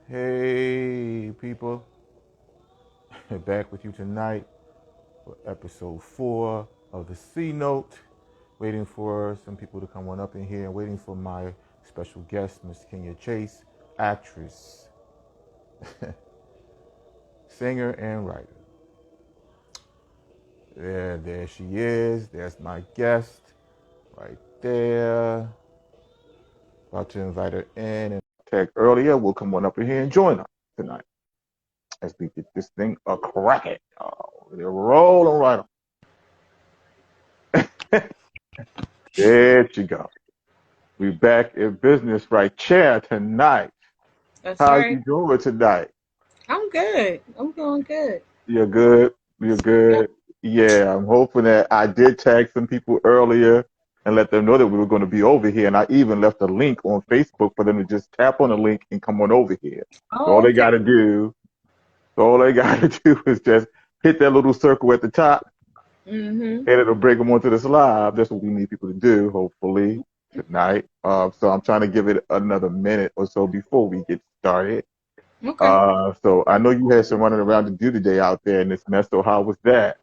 Hey, people, back with you tonight for episode 4 of the C Note. Waiting for some people to come on up in here and waiting for my special guest, Miss Kenya Chase, actress, singer, and writer. There she is. There's my guest right there. About to invite her in and tag earlier. We'll come on up in here and join us tonight as we get this thing a cracking. Oh, they're rolling right on. There you go. We back in business right chair tonight. That's How right. you doing tonight? I'm good. I'm doing good. You're good. You're Yep. good. Yeah, I'm hoping that I did tag some people earlier and let them know that we were going to be over here. And I even left a link on Facebook for them to just tap on the link and come on over here. So all Oh, they okay. got to do, all they got to do is just hit that little circle at the top Mm-hmm. and it'll bring them onto the slide. That's what we need people to do, hopefully, tonight. So I'm trying to give it another minute or so before we get started. Okay. So I know you had some running around to do today out there in this mess. So how was that?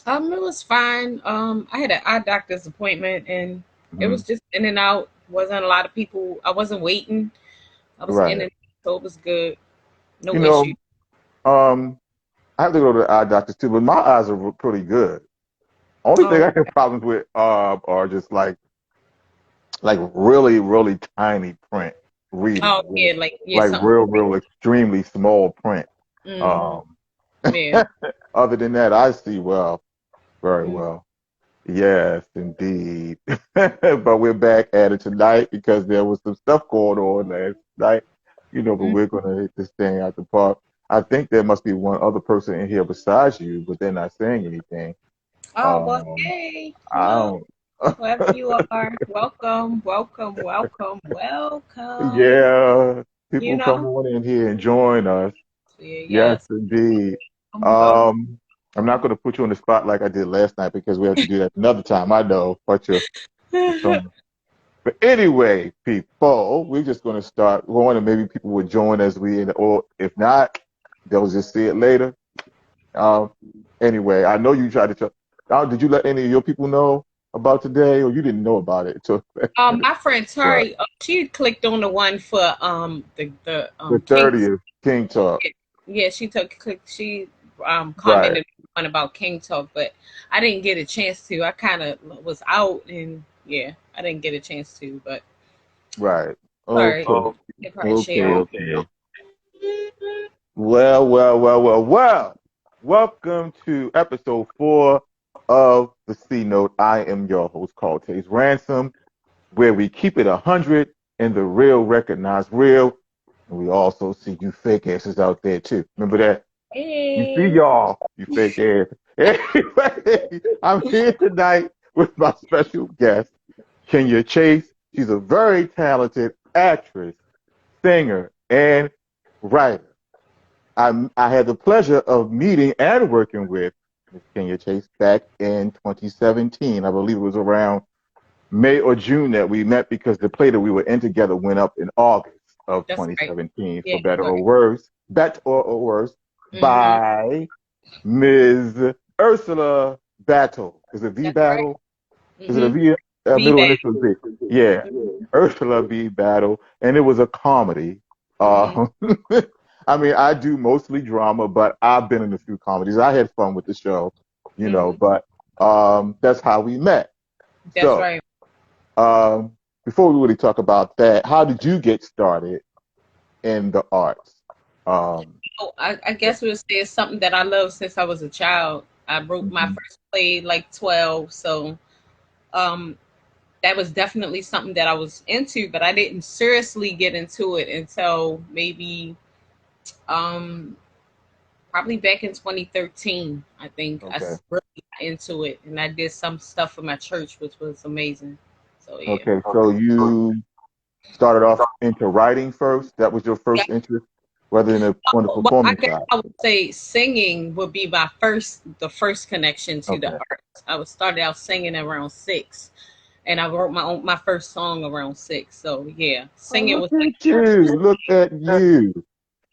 It was fine. I had an eye doctor's appointment and it Hmm. was just in and out. Wasn't a lot of people. I wasn't waiting. I was in Right. and so it was good. You No issue. know, um, I have to go to the eye doctor too, but my eyes are pretty good. Only thing Oh, I have problems with are just like really, really tiny print reading, oh yeah, like yeah, like something. real extremely small print. Mm-hmm. Um, Yeah. other than that, I see well, very Mm-hmm. well. Yes, indeed. But we're back at it tonight because there was some stuff going on last night, but we're going to hit this thing out the park. I think there must be one other person in here besides you, but they're not saying anything. Oh well, Um, hey, I hello, don't. whoever you are. Welcome, welcome, welcome, welcome. Yeah, You people come know. on in here and join us. Yeah, Yes, yes. indeed. Welcome. I'm not going to put you on the spot like I did last night because we have to do that another time. I know, but you're trying. But anyway, people, we're just going to start going, and maybe people will join as or if not, they'll just see it later. Um, anyway, I know you tried to. Did you let any of your people know about today, or you didn't know about it? So, My friend right, Tori, she clicked on the one for the the King's. 30th King Talk. Yeah, she took click. She Right, commented on one about King Talk, but I didn't get a chance to. I kind of was out, and yeah, I didn't get a chance to. But right. sorry, Okay, they probably okay, share. okay. Well, well, well, well, well. Welcome to episode 4 of the C Note. I am your host, Carl Taze Ransom, where we keep it 100 and the real recognize real. And we also see you fake asses out there too. Remember that? We see Hey, y'all, you fake ass. Anyway, I'm here tonight with my special guest, Kenya Chase. She's a very talented actress, singer, and writer. I had the pleasure of meeting and working with Miss Kenya Chase back in 2017. I believe it was around May or June that we met because the play that we were in together went up in August of that's right. 2017 Yeah, for Better sorry. or Worse, Better or Worse, Mm-hmm. by Ms. Ursula Battle. Is it V That's right. Battle? Is it a Mm-hmm. V? Be Middle back. initial V. Yeah, Ursula V Battle, and it was a comedy. Mm-hmm. Uh, I mean, I do mostly drama, but I've been in a few comedies. I had fun with the show, Mm-hmm. but that's how we met. That's So, right. um, before we really talk about that, how did you get started in the arts? Um, Oh, I guess we'll say it's something that I love since I was a child. I wrote my mhm. first play like 12, so um, that was definitely something that I was into, but I didn't seriously get into it until maybe um, probably back in 2013. I think Okay. really got into it, and I did some stuff for my church, which was amazing. So yeah. Okay. So you started off into writing first. That was your Yeah. first interest, rather than on the Well, I performing guess side. I would say singing would be the first connection to the Okay. arts. I was started out singing around 6, and I wrote my first song around 6. So yeah, Oh, singing look was like at you. Look at you.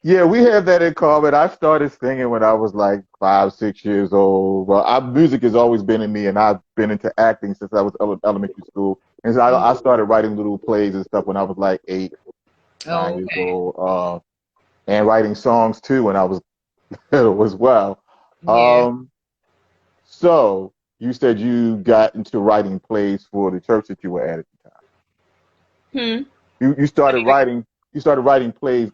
Yeah, we have that in common. I started singing when I was like 5, 6 years old. Well, music has always been in me, and I've been into acting since I was elementary school. And so I Mhm. started writing little plays and stuff when I was like 8, 9 years Okay. old, and writing songs too when I was little as well. Yeah. Um, so you said you got into writing plays for the church that you were at the time. Hmm. You started writing plays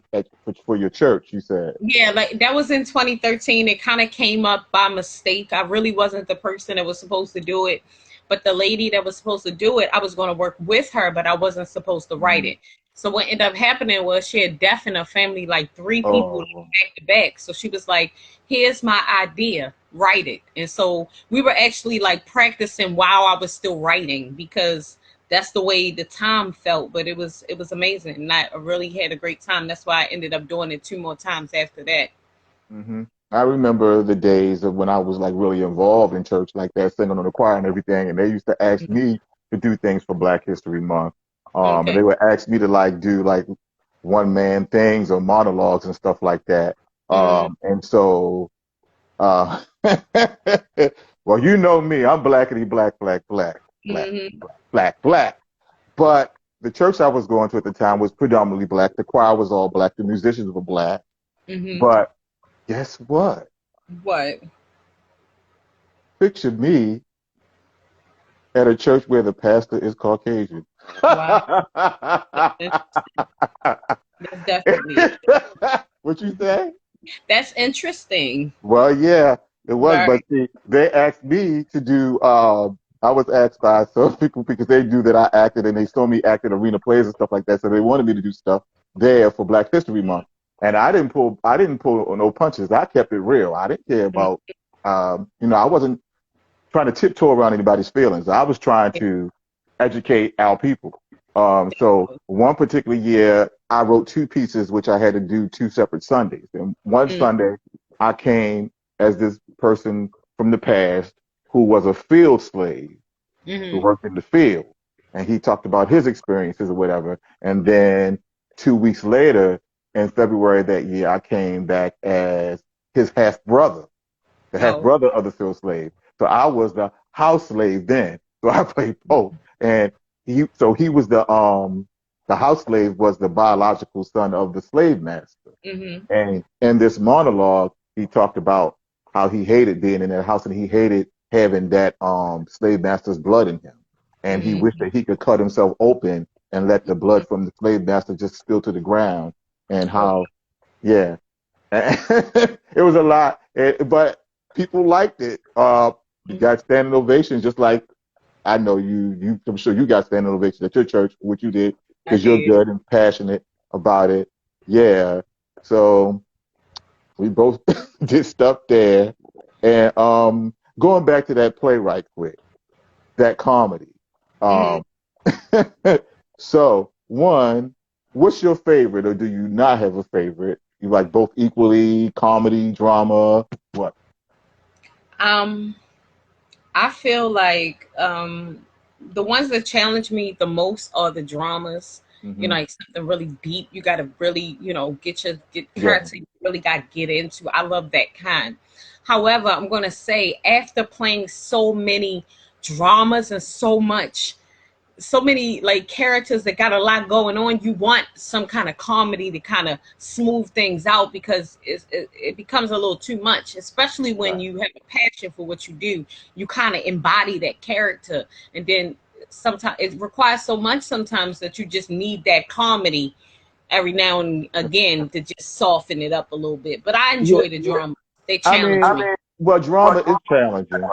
for your church. You said. Yeah, like that was in 2013. It kind of came up by mistake. I really wasn't the person that was supposed to do it, but the lady that was supposed to do it, I was going to work with her, but I wasn't supposed to write Mm. it. So what ended up happening was she had death in her family, like three people Oh. back to back. So she was like, "Here's my idea, write it." And so we were actually like practicing while I was still writing because that's the way the time felt, but it was amazing, and I really had a great time. That's why I ended up doing it two more times after that. Hmm. I remember the days of when I was like really involved in church like that, singing on the choir and everything, and they used to ask me to do things for Black History Month. And Okay. they would ask me to like do like one man things or monologues and stuff like that. Mm-hmm. And so, uh, well, you know me, I'm blackity black, black, black, black, Mm-hmm. black, black. But the church I was going to at the time was predominantly black. The choir was all black. The musicians were black. Mm-hmm. But guess what? What? Picture me at a church where the pastor is Caucasian. Wow. That's interesting. That's definitely What you say? that's interesting. Well, yeah, it was, but Right. see, they asked me to do. I was asked by some people because they knew that I acted, and they saw me act at arena plays and stuff like that, so they wanted me to do stuff there for Black History Month. And I didn't pull no punches. I kept it real. I didn't care about, I wasn't trying to tiptoe around anybody's feelings. I was trying to educate our people. So one particular year, I wrote two pieces, which I had to do two separate Sundays. And one Sunday, I came as this person from the past who was a field slave who Mm-hmm. worked in the field. And he talked about his experiences or whatever. And then 2 weeks later, in February that year, I came back as his half brother, the half Oh. brother of the field slave. So I was the house slave then. So I played both. And he was the house slave was the biological son of the slave master. Mm-hmm. And in this monologue, he talked about how he hated being in that house and he hated having that slave master's blood in him. And he wished Mm-hmm. that he could cut himself open and let the blood from the slave master just spill to the ground. And Oh. how, yeah, it was a lot, but people liked it. You got standing ovations, just like I know you. I'm sure you got standing ovations at your church, what you did, I because you're did. good and passionate about it. Yeah. So we both did stuff there, and going back to that play right quick, that comedy. Mm-hmm. Um, so one, what's your favorite, or do you not have a favorite? You like both equally, comedy, drama, what? Um, I feel like the ones that challenge me the most are the dramas. Hmm. Like something really deep. You got to really, get Yeah. character. You really got to get into. I love that kind. However, I'm gonna say after playing so many dramas and so many like characters that got a lot going on, you want some kind of comedy to kind of smooth things out because it becomes a little too much, especially when Right. you have a passion for what you do. You kind of embody that character, and then sometimes it requires so much sometimes that you just need that comedy every now and again to just soften it up a little bit. But I Yeah. enjoy the drama. They I challenge mean, me. well, drama is challenging,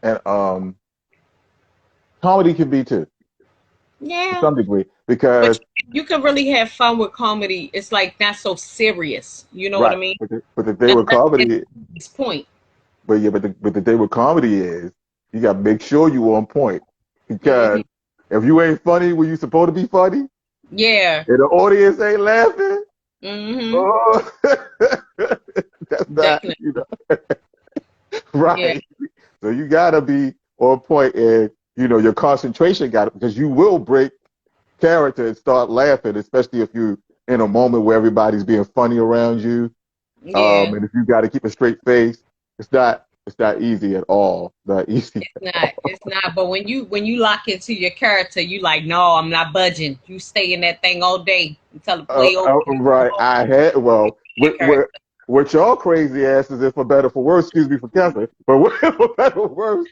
and comedy can be too, to Yeah. some degree, But because you can really have fun with comedy. It's like not so serious. You know what I right. mean? But the thing That's with that's comedy, his point. but yeah, but the thing with comedy is you got to make sure you on point because Hmm. if you ain't funny when you supposed to be funny, Yeah. and the audience ain't laughing, Hmm. oh, that's not, Definitely. Yeah. right. So you gotta be on point, and your concentration got it because you will break character and start laughing, especially if you in a moment where everybody's being funny around you. Yeah. And if you got to keep a straight face, it's not easy at all. Not easy. It's not. But when you lock into your character, you like, no, I'm not budging. You stay in that thing all day until the play over. You come Right. home I had well, your character. what y'all crazy asses, if for better for worse, excuse me for cussing, but for better for worse,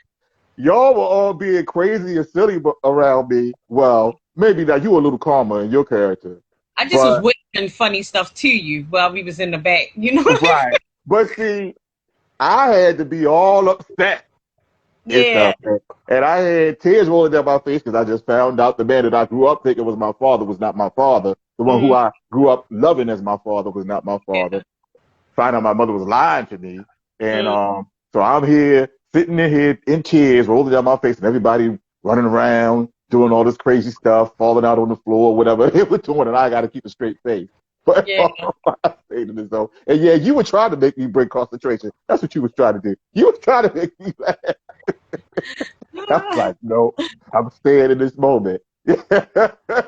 y'all were all being crazy and silly around me. Well, maybe that you were a little calmer in your character, I just was but whispering funny stuff to you while we was in the back. You know what I mean? right. But see, I had to be all upset and Yeah. stuff. And I had tears rolling down my face because I just found out the man that I grew up thinking was my father was not my father. The one who Mm, I grew up loving as my father was not my father. yeah. Find out my mother was lying to me. And Mm, so I'm here, sitting in here in tears, rolling down my face, and everybody running around, doing all this crazy stuff, falling out on the floor, whatever they were doing, and I got to keep a straight face. But yeah. I stayed in this zone. And yeah, you were trying to make me break concentration. That's what you was trying to do. You was trying to make me laugh. I was like, no, I'm staying in this moment.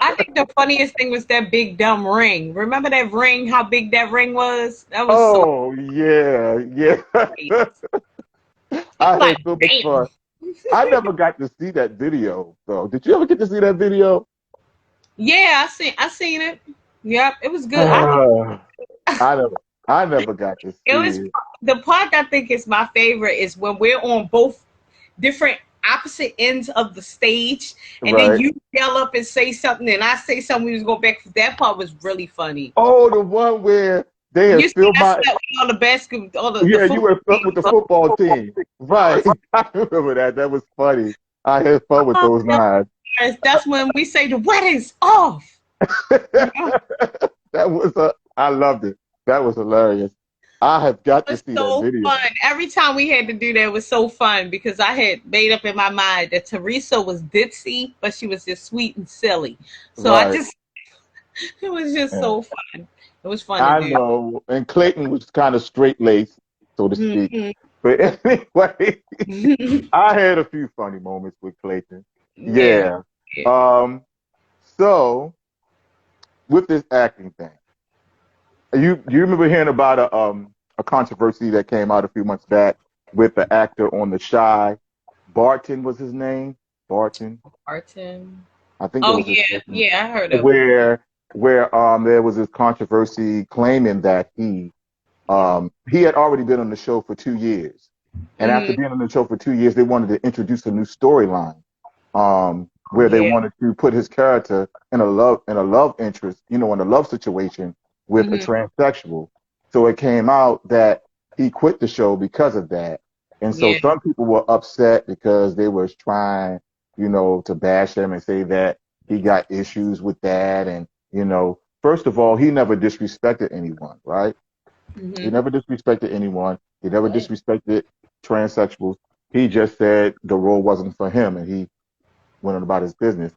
I think the funniest thing was that big dumb ring. Remember that ring? How big that ring was? That was so Oh yeah, yeah. great. I I was like, had so much damn. fun. I never got to see that video though. Did you ever get to see that video? Yeah, I seen it. Yep, it was good. Uh, I never I never got to It was see it. the part I think is my favorite is when we're on both different opposite ends of the stage, and then Right. you yell up and say something, and I say something. We just go back. That part was really funny. Oh, the one where they You had see, filmed that's my that all the basketball, all the yeah, you football were up with the teams. football team. Right. I remember that. That was funny. I had fun with Oh, those lines. that's when we say the wedding's off. You know? That was I loved it. That was hilarious. I have got It to was see that so video. fun. Every time we had to do that, it was so fun because I had made up in my mind that Teresa was ditzy, but she was just sweet and silly. So I Right. just, it was just Yeah. so fun. It was fun to I do. know. And Clayton was kind of straight laced, so to speak. Mhm. But anyway, I had a few funny moments with Clayton. Yeah. Yeah. Yeah. Um, so with this acting thing, you remember hearing about a controversy that came out a few months back with the actor on The Shy? Barton was his name. Barton. Barton. I think that Oh was his yeah, first name. yeah, I heard of him. Where there was this controversy claiming that he had already been on the show for 2 years. And after Mm, being on the show for 2 years, they wanted to introduce a new storyline, where they yeah. wanted to put his character in a love interest, in a love situation with a Hmm. transsexual. So it came out that he quit the show because of that. And so Yeah. some people were upset because they were trying, to bash him and say that he got issues with that. And, first of all, he never disrespected anyone, right? He Hmm. never disrespected anyone. He never Right. disrespected transsexuals. He just said the role wasn't for him, and he went on about his business.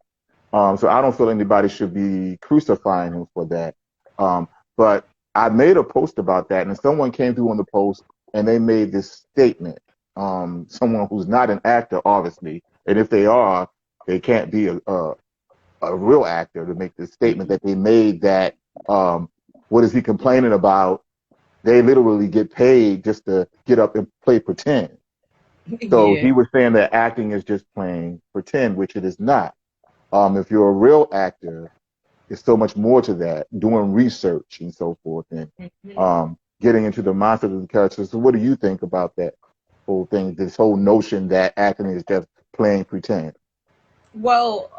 So I don't feel anybody should be crucifying him for that. Um, but I made a post about that, and someone came through on the post, and they made this statement. Someone who's not an actor, obviously, and if they are, they can't be a real actor to make this statement that they made that what is he complaining about? They literally get paid just to get up and play pretend. So Yeah. he was saying that acting is just playing pretend, which it is not. If you're a real actor, there's so much more to that, doing research and so forth, and Hmm. getting into the mindset of the characters. So what do you think about that whole thing, this whole notion that acting is just playing pretend? Well,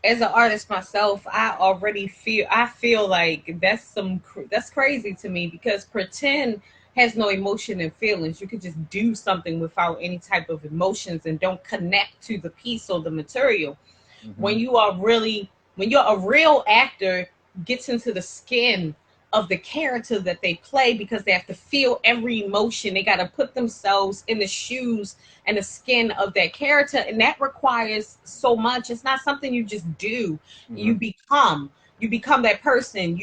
as an artist myself, I feel like that's crazy to me because pretend has no emotion and feelings. You could just do something without any type of emotions and don't connect to the piece or the material. Hmm. When you're a real actor gets into the skin of the character that they play because they have to feel every emotion. They got to put themselves in the shoes and the skin of that character, and that requires so much. It's not something you just do. Hmm. You become that person.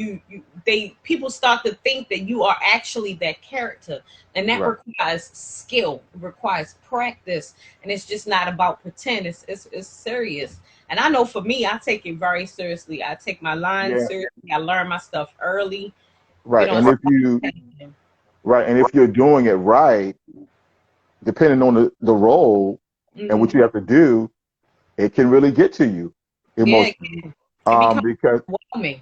They people start to think that you are actually that character, and that Right. requires skill. It requires practice, and it's just not about pretend. It's serious. And I know for me, I take it very seriously. I take my lines Yeah. seriously. I learn my stuff early. You Right. know, And it's if you not. right, and if you're doing it right, depending on the role and what Mm-hmm. you have to do, it can really get to you Yeah, emotionally. it becomes Because overwhelming.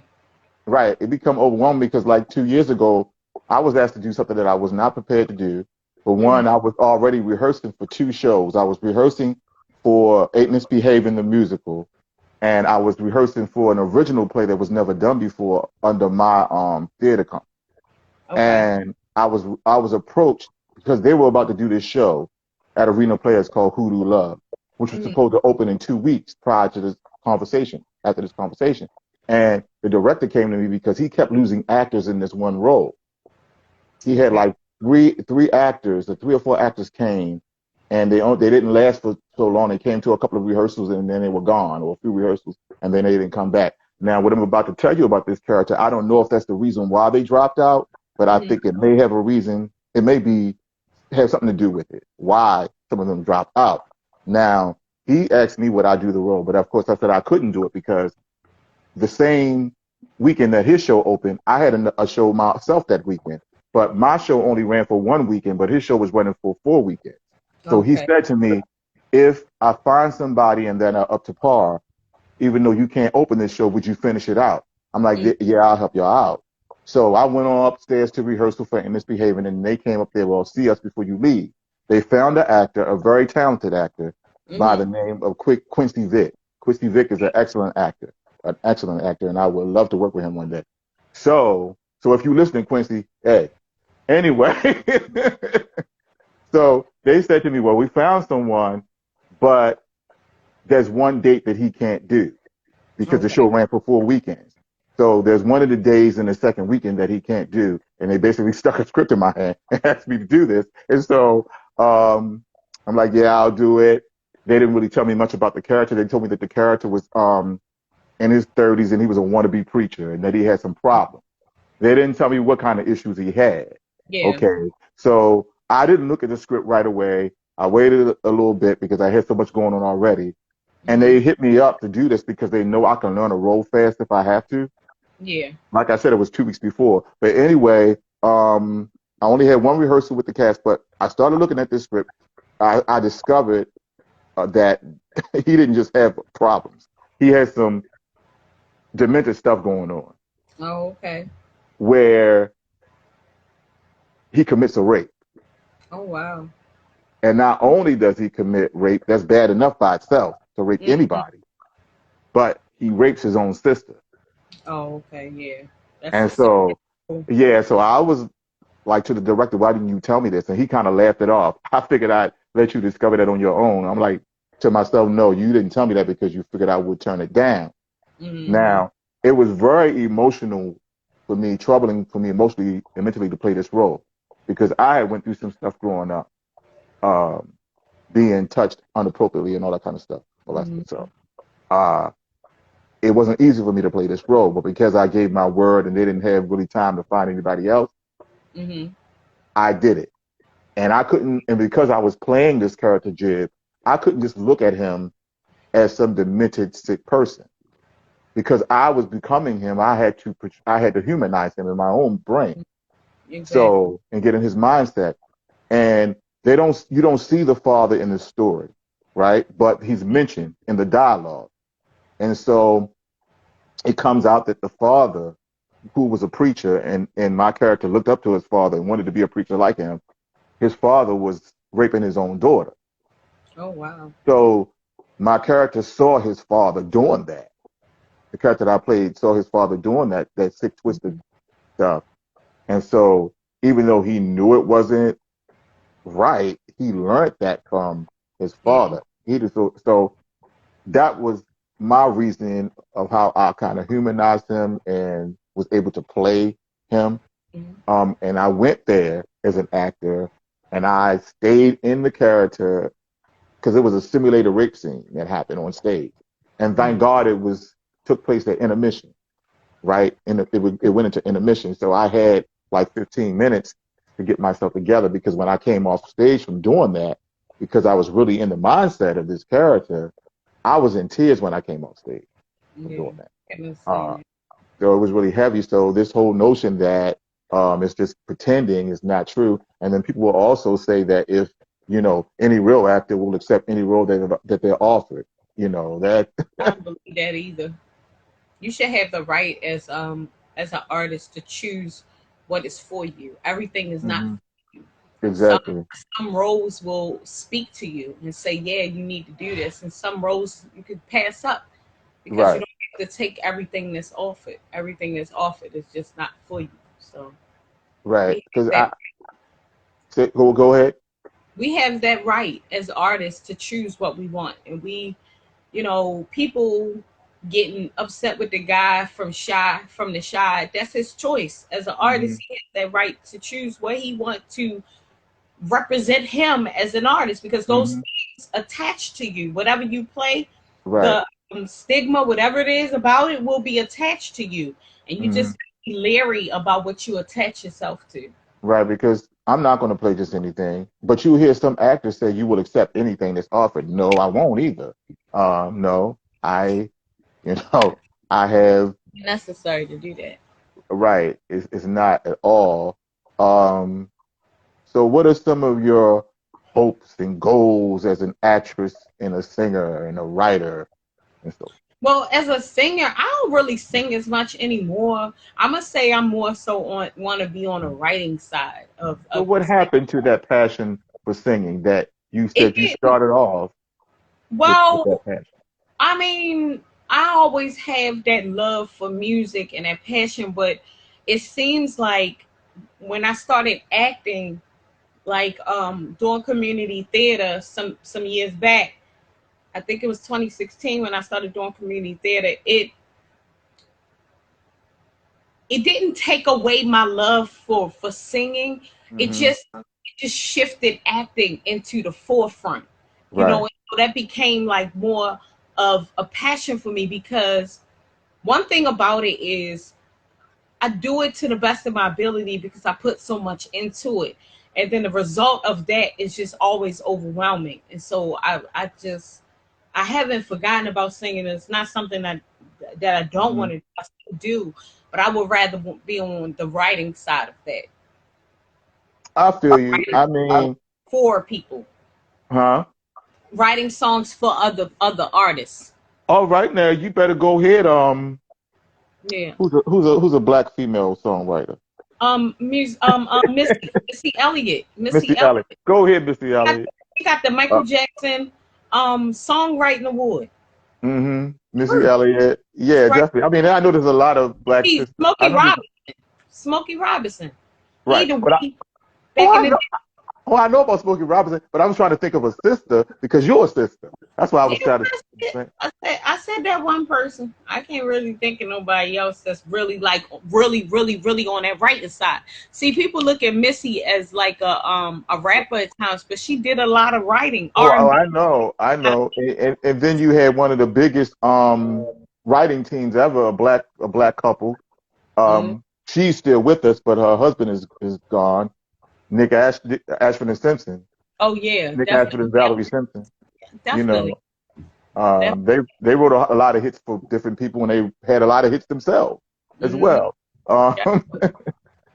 right, it become overwhelming because like 2 years ago, I was asked to do something that I was not prepared to do. For Mm-hmm. one, I was already rehearsing for two shows. I was rehearsing for Eight Misbehaving the musical, and I was rehearsing for an original play that was never done before under my theater company. Okay. And I was approached because they were about to do this show at Arena Players called Hoodoo Love, which was Mm-hmm. supposed to open in 2 weeks prior to this conversation. After this conversation, and the director came to me because he kept losing actors in this one role. He had Okay. like three actors, or three or four actors came, and they didn't last for so long. They came to a couple of rehearsals and then they were gone, or a few rehearsals, and then they didn't come back. Now, what I'm about to tell you about this character, I don't know if that's the reason why they dropped out, but I Mm-hmm. think it may have a reason. It may be have something to do with it. Why some of them dropped out. Now, he asked me would I do the role, but of course I said I couldn't do it because the same weekend that his show opened, I had a show myself that weekend. But my show only ran for one weekend, but his show was running for 4 weekends. So he Okay. said to me, if I find somebody and then are up to par, even though you can't open this show, would you finish it out? I'm like, Mm-hmm. yeah, I'll help y'all out. So I went on upstairs to rehearsal for Misbehaving, and they came up there, well, see us before you leave. They found an actor, a very talented actor by Mm-hmm. the name of Quincy Vick. Quincy Vick is an excellent actor, and I would love to work with him one day. So if you listen, Quincy, hey, anyway, so they said to me, well, we found someone, but there's one date that he can't do because the Okay. show ran for 4 weekends. So there's one of the days in the second weekend that he can't do, and they basically stuck a script in my hand and asked me to do this. And so I'm like, yeah, I'll do it. They didn't really tell me much about the character. They told me that the character was in his 30s and he was a wannabe preacher and that he had some problems. They didn't tell me what kind of issues he had. Yeah. Okay, so I didn't look at the script right away. I waited a little bit because I had so much going on already. And Mm-hmm. they hit me up to do this because they know I can learn a role fast if I have to. Yeah. Like I said, it was 2 weeks before. But anyway, I only had one rehearsal with the cast, but I started looking at this script. I discovered that he didn't just have problems. He had some demented stuff going on Oh, okay. where he commits a rape. Oh, wow. And not only does he commit rape, that's bad enough by itself to rape Mm-hmm. anybody, but he rapes his own sister. Oh, okay. Yeah. That's And a serious. so, yeah, so I was like to the director, why didn't you tell me this? And he kind of laughed it off. I figured I'd let you discover that on your own. I'm like to myself, no, you didn't tell me that because you figured I would turn it down. Mm-hmm. Now, it was very emotional for me, troubling for me emotionally and mentally to play this role because I had went through some stuff growing up, um, being touched inappropriately and all that kind of stuff, molested. Mm-hmm. So uh, it wasn't easy for me to play this role, but because I gave my word and they didn't have really time to find anybody else, Mm-hmm. I did it. And I couldn't, and because I was playing this character, Jib, I couldn't just look at him as some demented, sick person. Because I was becoming him, I had to humanize him in my own brain. Exactly. So, and get in his mindset. And you don't see the father in the story, right? But he's mentioned in the dialogue. And so it comes out that the father, who was a preacher, and my character looked up to his father and wanted to be a preacher like him, his father was raping his own daughter. Oh, wow. So my character saw his father doing that. The character that I played saw his father doing that sick, twisted Mm-hmm. stuff. And so even though he knew it wasn't right, he learned that from his Mm-hmm. father. So that was my reasoning of how I kind of humanized him and was able to play him. And I went there as an actor and I stayed in the character because it was a simulated rape scene that happened on stage. And thank Mm-hmm. God took place at intermission, right? And it went into intermission. So I had like 15 minutes to get myself together because when I came off stage from doing that, because I was really in the mindset of this character, I was in tears when I came off stage from Yeah, doing that. I can Uh, understand that. so it was really heavy. So this whole notion that it's just pretending is not true. And then people will also say that if any real actor will accept any role that they're offered, that. I don't believe that either. You should have the right as an artist to choose what is for you. Everything is not Hmm. for you. Some Exactly. some roles will speak to you and say, yeah, you need to do this, and some roles you could pass up because you Right. don't have to take everything that's offered. Everything that's offered is just not for you. So Right. we Because have I that go ahead. we have that right as artists to choose what we want, and people getting upset with the guy from the shy. That's his choice. As an Hmm. artist, he has that right to choose what he wants to represent him as an artist because those Hmm. things attached to you. Whatever you play, Right. the stigma, whatever it is about it, will be attached to you, and you Hmm. just be leery about what you attach yourself to. Right. Because I'm not going to play just anything. But you hear some actors say you will accept anything that's offered. No, I won't either. No, you know, I have. Necessary to do that. Right. It's not at all. Um, so what are some of your hopes and goals as an actress and a singer and a writer and so? Well, as a singer, I don't really sing as much anymore. I must say I'm more so on want to be on the writing side So of what the singing. happened to that passion for singing that you It said you didn't. started off with that Well, passion? I mean, I always have that love for music and that passion, but it seems like when I started acting, like doing community theater some years back, I think it was 2016 when I started doing community theater. It didn't take away my love for singing. It Hmm. just shifted acting into the forefront. Right. And so that became like more of a passion for me because one thing about it is I do it to the best of my ability because I put so much into it. And then the result of that is just always overwhelming. And so I haven't forgotten about singing. It's not something that I don't Hmm. want to do, but I would rather be on the writing side of that. I feel you. I mean, For people, huh? writing songs for other artists. All right, now you better go ahead. Yeah. Who's a black female songwriter? Missy Elliott. Missy Missy Elliott. Elliott. Go ahead, Missy She got, Elliott. she got the Uh, Michael Jackson songwriting award. Missy True. Elliott. She Yeah, writes definitely. I mean, I know there's a lot of black sisters. I Smokey know there's Robinson. Smokey Robinson. He right, the but way oh, back in I the know. Oh, I know about Smokey Robinson, but I was trying to think of a sister because you're a sister. That's why I yeah, was trying to that's it. think. I said that one person. I can't really think of nobody else that's really like really on that writing side. See, people look at Missy as like a rapper at times, but she did a lot of writing, Oh, R and B. I know. And then you had one of the biggest writing teams ever, a black couple. Mm. She's still with us, but her husband is gone. Ashford and Simpson. Oh yeah, Nick Ashford definitely, and Valerie Simpson. You definitely, know, they wrote a lot of hits for different people, and they had a lot of hits themselves as mm-hmm. well.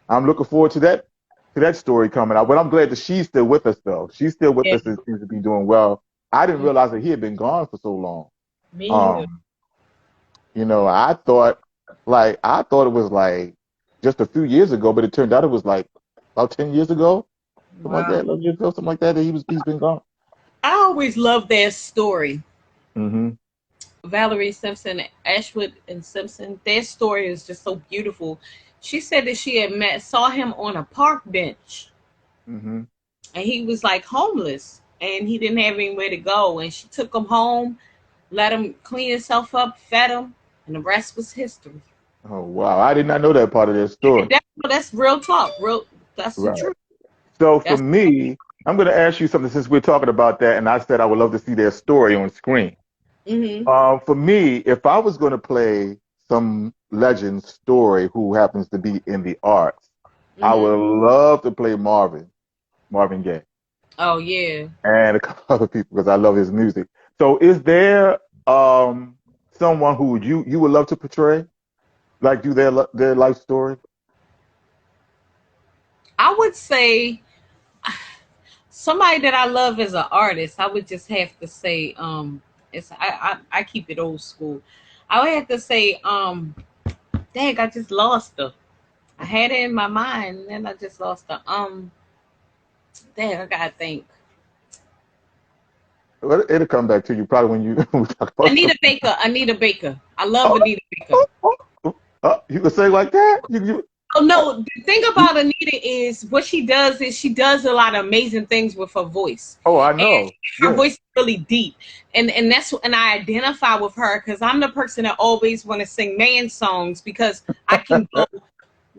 I'm looking forward to that story coming out. But I'm glad that she's still with us, though. She's still with Yeah, us and seems to be doing well. I didn't mm, realize that he had been gone for so long. me either. Um, I thought it was like just a few years ago, but it turned out it was like about 10 years ago, something like Wow, that, 11 years ago, something like that. That he's been gone. I always love their story. Hmm. Valerie Simpson, Ashwood and Simpson, their story is just so beautiful. She said that she had saw him on a park bench Hmm. and he was like homeless and he didn't have anywhere to go. And she took him home, let him clean himself up, fed him, and the rest was history. Oh wow, I did not know that part of their story. That's real talk. That's the Right. truth. So for That's me, I'm going to ask you something since we're talking about that, and I said I would love to see their story on screen. mm-hmm, For me, if I was going to play some legend story who happens to be in the arts, I mm-hmm. would love to play Marvin Gaye, Oh yeah. and a couple other people because I love his music. So, is there? um someone who you would love to portray, like do their life story? I would say somebody that I love as an artist. I would just have to say, it's I keep it old school. I would have to say, dang, I just lost her. I had it in my mind, and then I just lost her. Dang, I gotta think. Well, it'll come back to you probably when you when we talk about Anita something. Baker. Anita Baker. I love Oh, Anita Baker. oh, oh, you can say like that. Oh Oh, no, the thing about Anita is what she does is she does a lot of amazing things with her voice. oh, I And know. her Yeah. voice is really deep. And that's and I identify with her because I'm the person that always want to sing man songs because I can go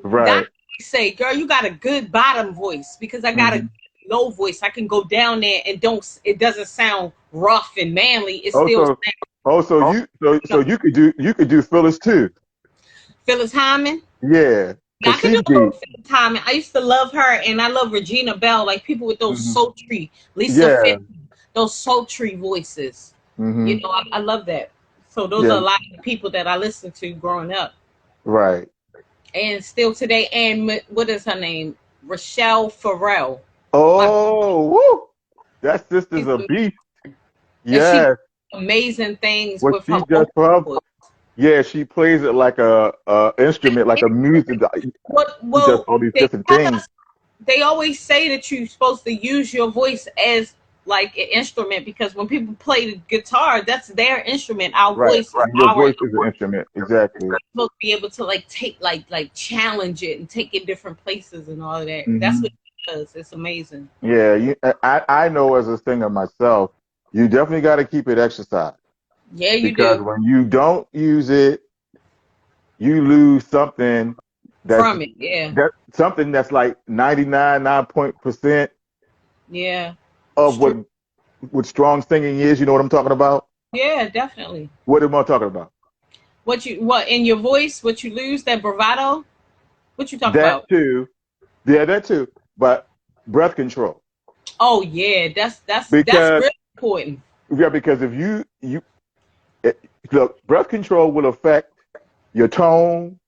Right. doctors say, girl, you got a good bottom voice because I got a Hmm. good low voice. I can go down there and don't it doesn't sound rough and manly. It still Also, also sounds, you know, you could do Phyllis too. Phyllis Hyman. Yeah, Yeah, cause I could she's do a little deep. Phyllis Hyman. I used to love her, and I love Regina Bell, like people with those Hmm. sultry, Lisa Yeah. Fit, those sultry voices. You Hmm. know, I love that. So those Yeah. are a lot of the people that I listened to growing up, Right. and still today. And what is her name? Rochelle Farrell. My Oh, woo! That sister's she's a beast. and she does Yes. amazing things What with her she does vocal for her, cords. yeah, she plays it like a instrument, like a music. What She does well all these they different tell things. us they always say that you're supposed to use your voice as like an instrument because when people play the guitar, that's their instrument. Our Right. voice is And your our voice is an instrument. Exactly. supposed to be able to like take like challenge it and take it different places and all of that. That's what Hmm. it does. It's amazing. Yeah. I know as a singer myself, you definitely got to keep it exercised Yeah, you because do. when you don't use it, you lose something that's From it. Yeah. something that's like 99.9% Yeah. It's of true. what strong singing is. You know what I'm talking about? Yeah, definitely. What am I talking about? What in your voice, what you lose, that bravado? What you talking That about? too. Yeah, that too. But breath control. Oh yeah, that's Because really important. yeah, because if it, look, breath control will affect your tone.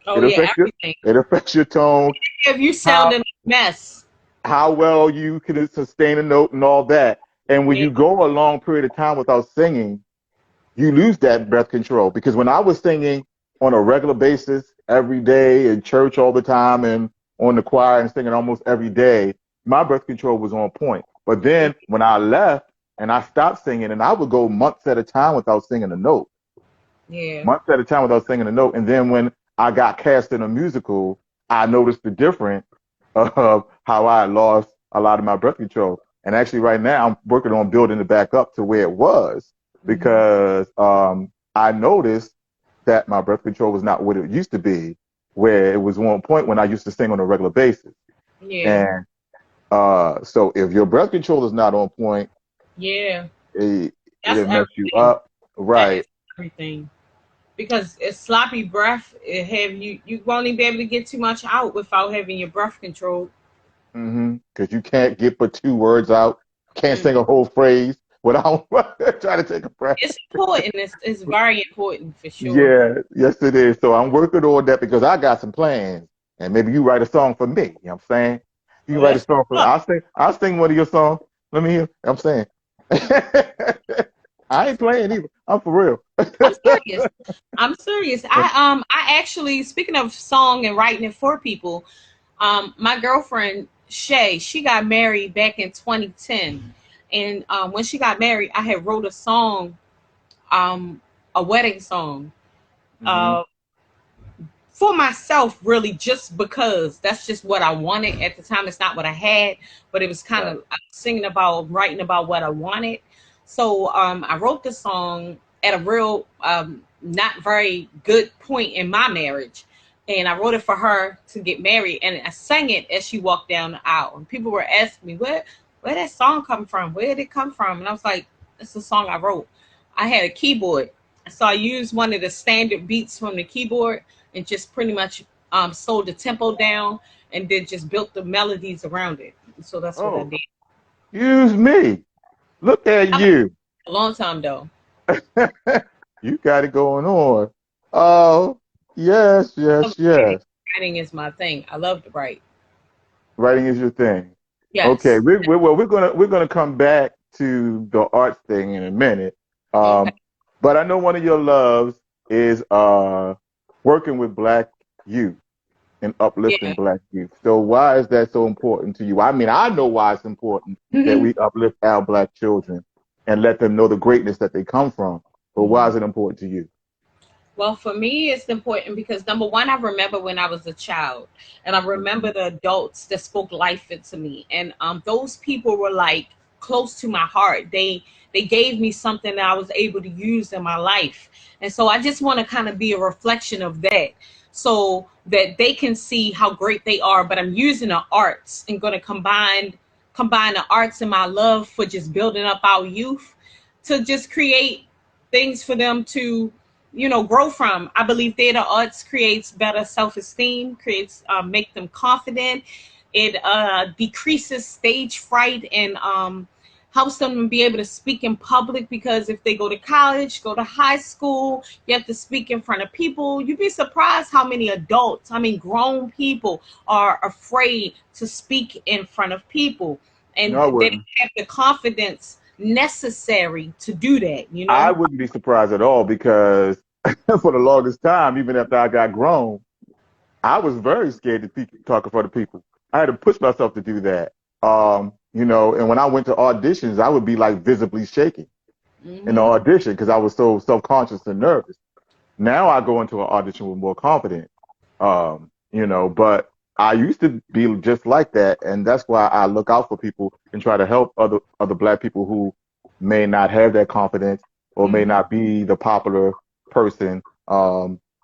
Oh yeah, everything. It affects your tone, If you how sounding a mess. how well you can sustain a note and all that. And when Yeah. you go a long period of time without singing, you lose that breath control. Because when I was singing on a regular basis every day in church all the time and on the choir and singing almost every day, my breath control was on point. But then when I left and I stopped singing, and I would go months at a time without singing a note, Yeah. months at a time without singing a note. And then when I got cast in a musical, I noticed the difference of how I lost a lot of my breath control. And actually, right now, I'm working on building it back up to where it was Hmm. because I noticed that my breath control was not what it used to be, where it was one point when I used to sing on a regular basis. Yeah. And so if your breath control is not on point, Yeah. it, That's it'll mess you everything. up. That is Right. everything. Because it's sloppy breath, it have you won't even be able to get too much out without having your breath controlled. Because you can't get but two words out. Can't Mm. sing a whole phrase without trying to take a breath. It's important. It's very important for sure. Yeah, yes it is. So I'm working on that because I got some plans. And maybe you write a song for me. You know what I'm saying? You Oh, can write a that's song for up. I'll sing one of your songs. Let me hear. You know what I'm saying. I ain't playing either. I'm for real. I'm serious. I'm serious. I actually speaking of song and writing it for people, my girlfriend Shay, she got married back in 2010. And when she got married, I had wrote a song, um, a wedding song. Hmm. Uh, for myself, really, just because that's just what I wanted at the time. It's not what I had, but it was kind Right. of singing about, writing about what I wanted. So I wrote the song at a real, not very good point in my marriage. And I wrote it for her to get married. And I sang it as she walked down the aisle. And people were asking me, where that song come from? Where did it come from? And I was like, it's a song I wrote. I had a keyboard. So I used one of the standard beats from the keyboard and just pretty much slowed the tempo down and then just built the melodies around it. So that's what I Oh, did. use me. Look at That was you. a long time though. You got it going on. Oh, yes, I love yes, writing. yes. Writing is my thing. I love to write. Writing is your thing. Okay, Yes. we're gonna come back to the arts thing in a minute. Okay. But I know one of your loves is working with black youth and uplifting Yeah. black youth. So why is that so important to you? I mean, I know why it's important that we uplift our black children and let them know the greatness that they come from. But why Mhm. is it important to you? Well, for me, it's important because number one, I remember when I was a child, and I remember Mhm. the adults that spoke life into me, and those people were like close to my heart. They gave me something that I was able to use in my life, and so I just want to kind of be a reflection of that, so that they can see how great they are. But I'm using the arts and going to combine the arts and my love for just building up our youth to just create things for them to grow from. I believe theater arts creates better self-esteem, creates make them confident. It decreases stage fright and helps them be able to speak in public, because if they go to college, go to high school, you have to speak in front of people. You'd be surprised how many adults, I mean grown people, are afraid to speak in front of people, No, and I they don't wouldn't. have the confidence necessary to do that, I wouldn't be surprised at all because for the longest time, even after I got grown, I was very scared to talk in front of people. I had to push myself to do that. And when I went to auditions, I would be like visibly shaking in the Hmm. audition because I was so self-conscious and nervous. Now I go into an audition with more confidence. But I used to be just like that, and that's why I look out for people and try to help other black people who may not have that confidence or may Hmm. not be the popular person.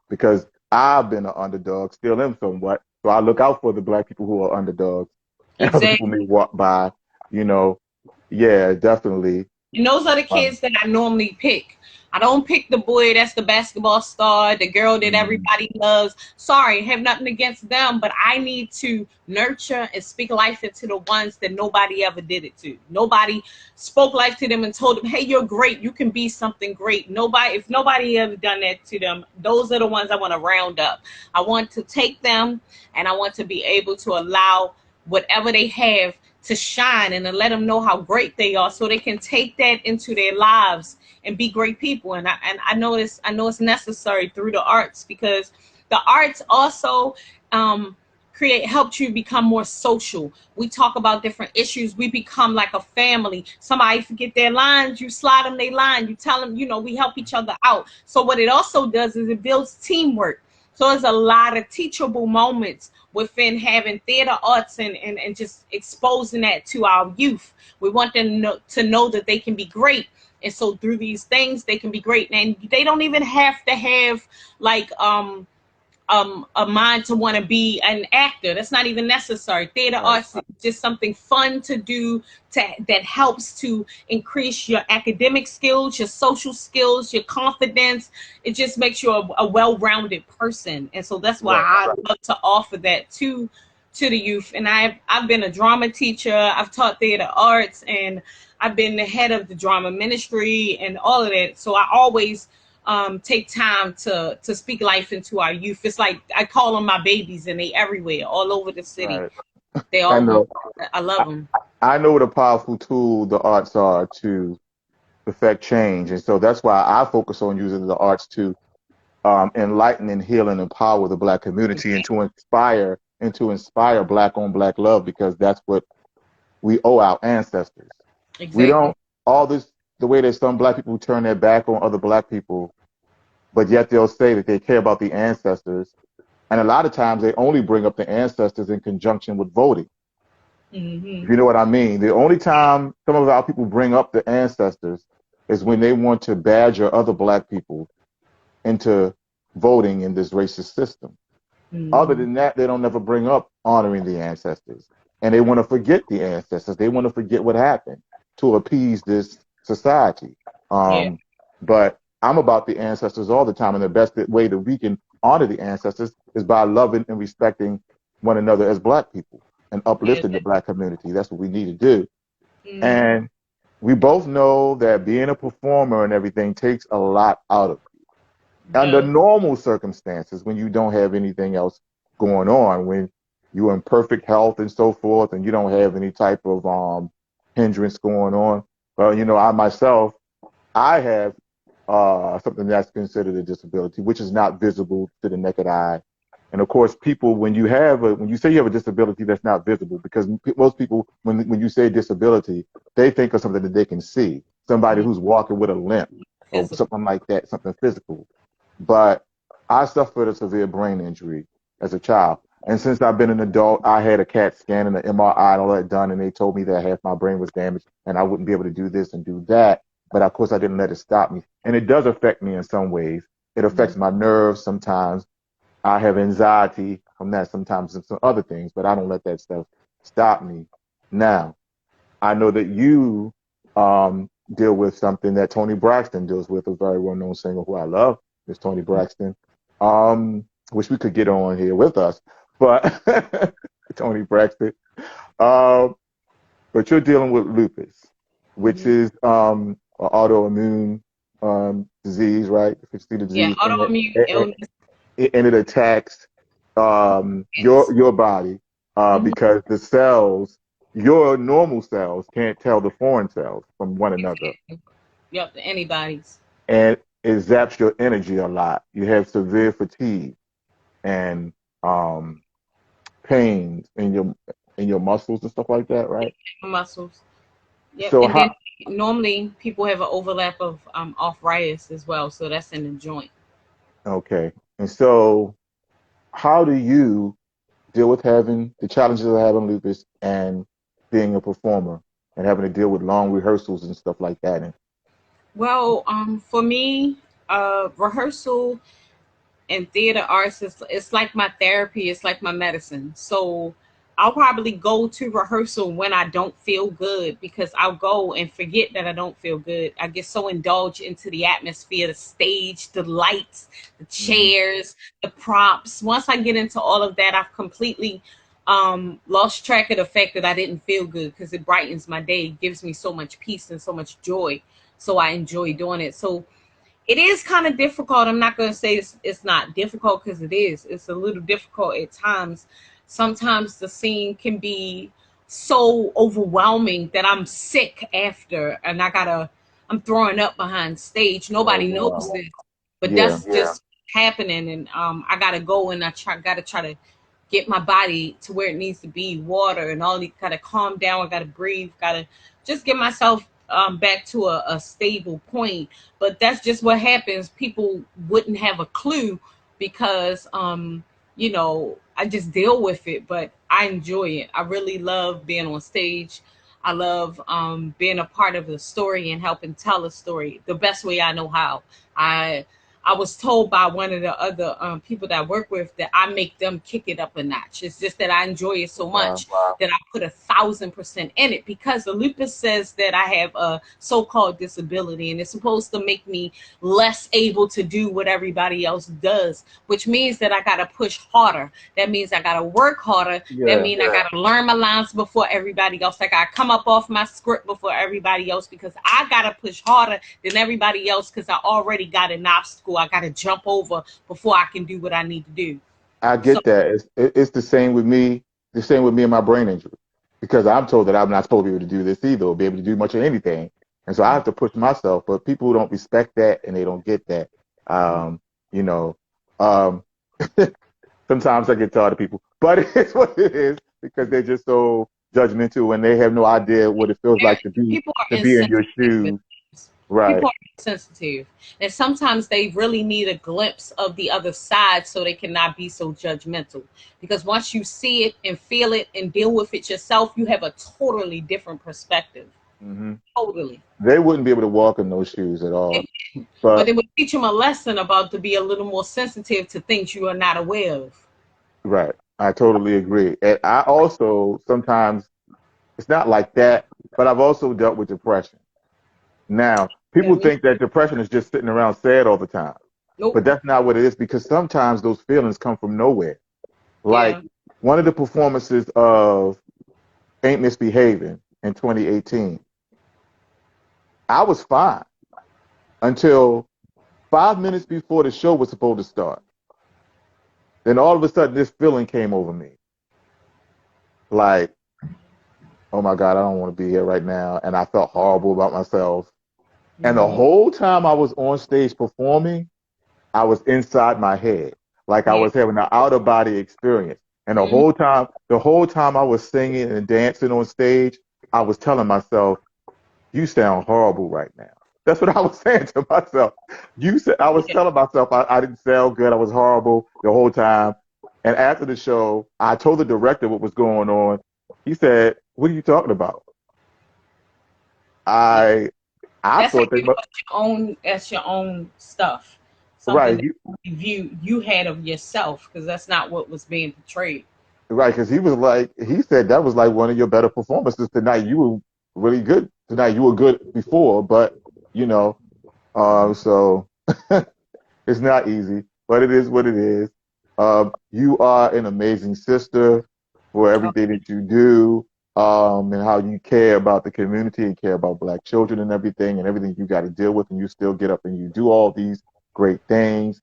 Because I've been an underdog, still am somewhat. So I look out for the black people who are underdogs, and other people Exactly. may walk by. You know, yeah, definitely. And those are the kids that I normally pick. I don't pick the boy that's the basketball star, the girl that Mm, everybody loves. Sorry, have nothing against them, but I need to nurture and speak life into the ones that nobody ever did it to. Nobody spoke life to them and told them, "Hey, you're great. You can be something great." If nobody ever done that to them, those are the ones I want to round up. I want to take them, and I want to be able to allow whatever they have to shine and to let them know how great they are, so they can take that into their lives and be great people. And I know it's necessary through the arts, because the arts also um create help you become more social. We talk about different issues, we become like a family. Somebody forget their lines, you slide them their line, you tell them, we help each other out. So what it also does is it builds teamwork. So there's a lot of teachable moments within having theater arts, and just exposing that to our youth. We want them to know that they can be great. And so through these things, they can be great. And they don't even have to have like a mind to want to be an actor. That's not even necessary. Theater right. arts is just something fun to do, that helps to increase your academic skills, your social skills, your confidence. It just makes you a well-rounded person. And so that's why Right. I love to offer that to the youth. And I've been a drama teacher. I've taught theater arts, and I've been the head of the drama ministry and all of that. So I always take time to speak life into our youth. It's like I call them my babies, and they everywhere, all over the city. Right. They I all, know. I love I, them. I know what a powerful tool the arts are to affect change, and so that's why I focus on using the arts to enlighten and heal and empower the black community and to inspire black on black love because that's what we owe our ancestors. We Exactly. don't all this the way that some black people turn their back on other black people, but yet they'll say that they care about the ancestors. And a lot of times they only bring up the ancestors in conjunction with voting. Hmm. If you know what I mean. The only time some of our people bring up the ancestors is when they want to badger other black people into voting in this racist system. Other Hmm. than that, they don't ever bring up honoring the ancestors. And they want to forget the ancestors. They want to forget what happened to appease this society. Yeah. Um, but I'm about the ancestors all the time. And the best way that we can honor the ancestors is by loving and respecting one another as black people and Yeah. uplifting the black community. That's what we need to do. Hmm. And we both know that being a performer and everything takes a lot out of you. Under Does. normal circumstances, when you don't have anything else going on, when you're in perfect health and so forth, and you don't have any type of hindrance going on. Well, I myself, I have something that's considered a disability, which is not visible to the naked eye. And of course, people, when you say you have a disability that's not visible, because most people, when you say disability, they think of something that they can see, somebody Mhm. who's walking with a limp or Physical. something like that, something physical. But I suffered a severe brain injury as a child. And since I've been an adult, I had a CAT scan and an MRI and all that done, and they told me that half my brain was damaged and I wouldn't be able to do this and do that. But of course, I didn't let it stop me. And it does affect me in some ways. It Mhm. affects my nerves sometimes. I have anxiety from that sometimes and some other things, but I don't let that stuff stop me. Now, I know that you deal with something that Tony Braxton deals with, a very well known singer who I love, is Tony Braxton. Wish we could get on here with us, but Tony Braxton. Um, but you're dealing with lupus, which Mhm. is an autoimmune disease, right? If it's the Yeah, disease, autoimmune illness. and it attacks Yes. your body Mhm. because the cells, your normal cells, can't tell the foreign cells from one another, Exactly. Yep, the antibodies. and it zaps your energy a lot. You have severe fatigue and um, pains in your muscles and stuff like that, right? Muscles. Yep. So And then how normally people have an overlap of arthritis as well, so that's in the joint. okay, and so how do you deal with having the challenges of having lupus and being a performer and having to deal with long rehearsals and stuff like that? And Well, for me, rehearsal and theater arts is it's like my therapy, it's like my medicine. So I'll probably go to rehearsal when I don't feel good because I'll go and forget that I don't feel good. I get so indulged into the atmosphere, the stage, the lights, the hmm chairs, the props. Once I get into all of that, I've completely lost track of the fact that I didn't feel good because it brightens my day, gives me so much peace and so much joy. So I enjoy doing it. So it is kind of difficult. I'm not going to say it's not difficult because it is. It's a little difficult at times. Sometimes the scene can be so overwhelming that I'm sick after and I'm throwing up behind stage. oh Nobody knows wow, this, but yeah, that's just happening. And I got to go and got to try to get my body to where it needs to be, water and all. Got to calm down. I got to breathe. Got to just get myself back to a stable point. But that's just what happens. People wouldn't have a clue because I just deal with it, but I enjoy it. I really love being on stage. I love being a part of the story and helping tell a story the best way I know how. I was told by one of the other people that I work with that I make them kick it up a notch. It's just that I enjoy it so wow, much that I put 1,000% in it because the lupus says that I have a so-called disability and it's supposed to make me less able to do what everybody else does, which means that I got to push harder. That means I got to work harder. That yeah. means I got to learn my lines before everybody else. I got to come up off my script before everybody else because I got to push harder than everybody else because I already got an obstacle I got to jump over before I can do what I need to do. I So, get that. It's the same with me. The same with me and my brain injury, because I'm told that I'm not supposed to be able to do this either, or be able to do much of anything, and so I have to push myself. But people don't respect that, and they don't get that. Um, you know, um, sometimes I get tired of people, but it's what it is because they're just so judgmental and they have no idea what it feels like people are to be in your insensitive. shoes. Right. People are sensitive, and sometimes they really need a glimpse of the other side so they cannot be so judgmental. Because once you see it and feel it and deal with it yourself, you have a totally different perspective. hmm Totally. They wouldn't be able to walk in those shoes at all. But But it would teach them a lesson about to be a little more sensitive to things you are not aware of. right, I totally agree. And I also sometimes it's not like that, but I've also dealt with depression. Now, Yeah, people me. think that depression is just sitting around sad all the time, Nope. but that's not what it is because sometimes those feelings come from nowhere. Like Yeah. one of the performances of Ain't Misbehaving in 2018. I was fine until 5 minutes before the show was supposed to start. Then all of a sudden, this feeling came over me, like, oh my God, I don't want to be here right now. And I felt horrible about myself. And the Hmm. whole time I was on stage performing, I was inside my head, like I Yeah. was having an out of body experience. And Hmm. the whole time I was singing and dancing on stage, I was telling myself, "You sound horrible right now." That's what I was saying to myself. I was Yeah. telling myself I didn't sound good. I was horrible the whole time. And after the show, I told the director what was going on. He said, "What are you talking about?" Yeah. I I That's how thought they you mu- know it's your own. That's your own stuff. Something right. that you had of yourself, because that's not what was being portrayed. Right, because he said that was like one of your better performances tonight. You were really good tonight. You were good before, but you know, so it's not easy, but it is what it is. You are an amazing sister for Oh, everything that you do, and how you care about the community and care about Black children and everything you got to deal with, and you still get up and you do all these great things.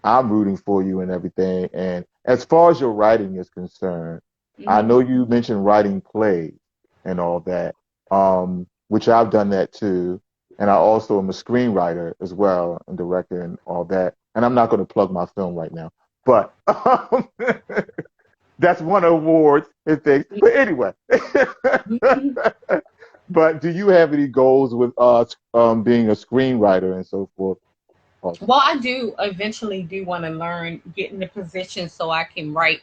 I'm rooting for you and everything. And as far as your writing is concerned, I hmm. know you mentioned writing plays and all that, which I've done that too. And I also am a screenwriter as well and director and all that. And I'm not going to plug my film right now, but that's one awards and things. But anyway, but do you have any goals with being a screenwriter and so forth? Also, Well, I do eventually do want to learn, get in the position so I can write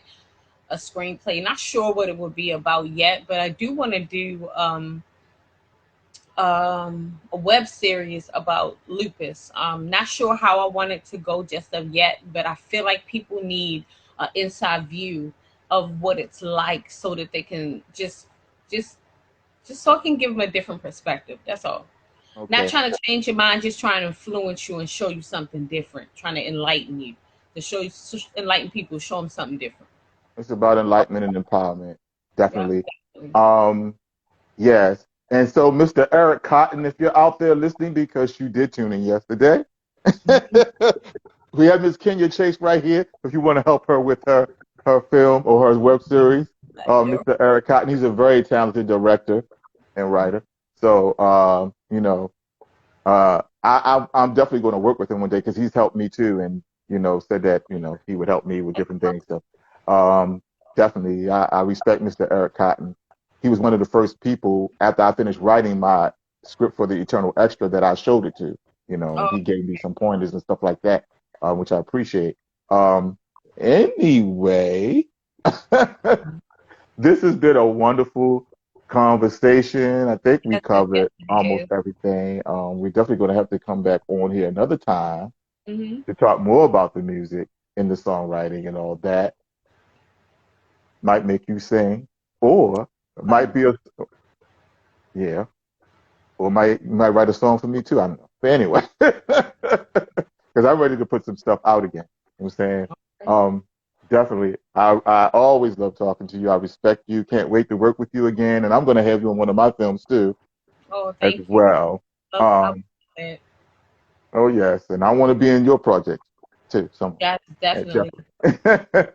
a screenplay. Not sure what it would be about yet, but I do want to do a web series about lupus. Not sure how I want it to go just of yet, but I feel like people need an inside view of what it's like so that they can just just so I can give them a different perspective. That's all. Not okay. trying to change your mind, just trying to influence you and show you something different. Trying to enlighten you, to show you, enlighten people, show them something different. It's about enlightenment and empowerment, Yeah, definitely. definitely. Um, yes. And so, Mr. Eric Cotton, if you're out there listening, because you did tune in yesterday, we have Miss Kenya Chase right here. If you want to help her with her film or her web series, Sure. Mr. Eric Cotton, he's a very talented director and writer. So, I'm definitely going to work with him one day because he's helped me too, and said that he would help me with different things. So, um, definitely, I respect Mr. Eric Cotton. He was one of the first people after I finished writing my script for the Eternal Extra that I showed it to. And Oh, he gave me some pointers and stuff like that, which I appreciate. Um, anyway, this has been a wonderful conversation. I think we yes, it covered definitely almost is. everything. We're definitely going to have to come back on here another time Hmm. to talk more about the music and the songwriting and all that. Might make you sing, or it Okay. might be a yeah, or might write a song for me too. I don't know. But anyway, because I'm ready to put some stuff out again. You know what I'm saying? Okay. Um, definitely. I always love talking to you. I respect you. Can't wait to work with you again. And I'm going to have you in one of my films too, Oh, as thank you. well. I love Um, it. oh yes, and I want to be in your project too, somewhere. Yes, Yeah, definitely. definitely.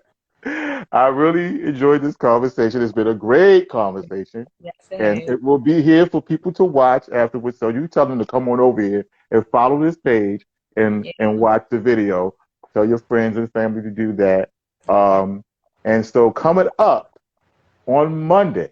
I really enjoyed this conversation. It's been a great conversation. Yes, it And has. it will be here for people to watch afterwards. So you tell them to come on over here and follow this page Yeah. and watch the video. Tell your friends and family to do that. Okay. Um, and so coming up on Monday,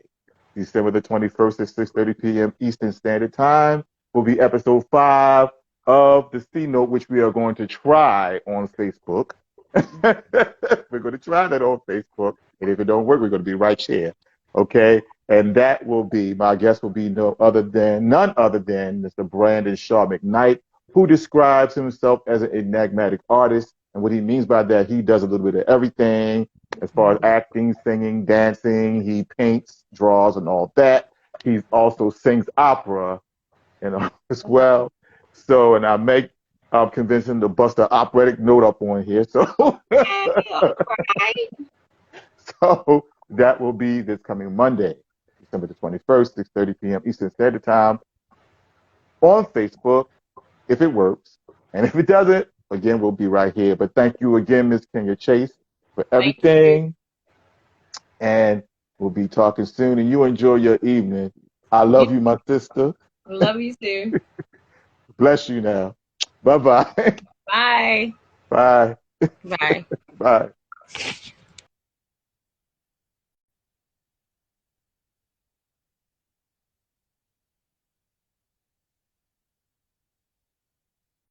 December the 21st at 6:30 p.m. Eastern Standard Time will be episode 5 of the C Note, which we are going to try on Facebook. We're going to try that on Facebook. And if it don't work, we're going to be right here. Okay. And that will be, my guest will be none other than Mr. Brandon Shaw McKnight, who describes himself as an enigmatic artist. And what he means by that, he does a little bit of everything as far as acting, singing, dancing. He paints, draws, and all that. He also sings opera, as well. So, and I make convince him to bust an operatic note up on here. So, Okay. All right. so that will be this coming Monday, December the 21st, 6:30 p.m. Eastern Standard Time. on Facebook if it works. And if it doesn't, again, we'll be right here. But thank you again, Miss Kenya Chase, for Thank you. everything. And we'll be talking soon. And you enjoy your evening. I You love you, my sister. love you too. Bless you now. Bye-bye. Bye. Bye. Bye. Bye.